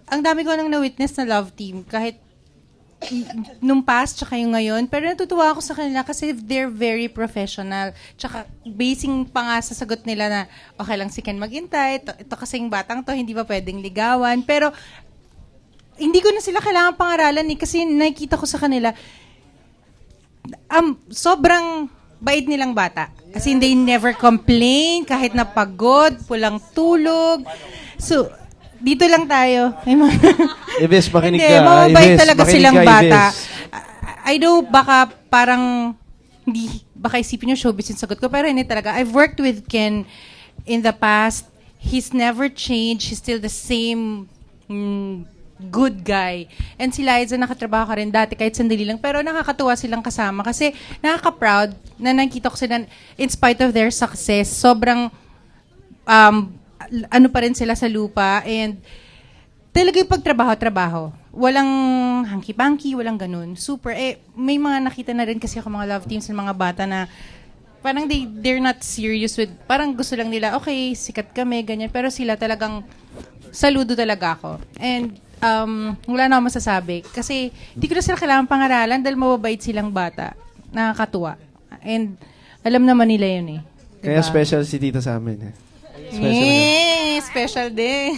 ang dami ko nang na-witness na love team, kahit nung past tsaka yung ngayon. Pero natutuwa ako sa kanila kasi they're very professional. Tsaka basing pa nga sa sagot nila na okay lang si Ken maghintay, ito kasing batang to, hindi pa pwedeng ligawan. Pero hindi ko na sila kailangan pangaralan kasi nakikita ko sa kanila, sobrang bait nilang bata. As in, they never complain kahit napagod, pulang tulog. So, dito lang tayo. Ives, makinig Hindi, ka. mababait Ives, talaga makinig silang ka, bata. Ives. I know baka parang baka isipin nyo showbiz yung sagot ko, pero hindi talaga. I've worked with Ken in the past. He's never changed. He's still the same good guy. And si Liza, nakatrabaho ka rin dati kahit sandali lang, pero nakakatuwa silang kasama kasi nakaka-proud na nakikita ko sila in spite of their success. Sobrang ano pa rin sila sa lupa, and talaga yung pagtrabaho-trabaho. Walang hanky-panky, walang ganun. Super. May mga nakita na rin kasi ako mga love teams ng mga bata na parang they're not serious with, parang gusto lang nila, okay, sikat kami, ganyan. Pero sila talagang, saludo talaga ako. And wala na akong masasabi. Kasi hindi ko na sila kailangan pangaralan dahil mababait silang bata. Nakakatuwa. And alam naman nila yun eh. Kaya Diba? special si Tita sa amin. Special. Special din.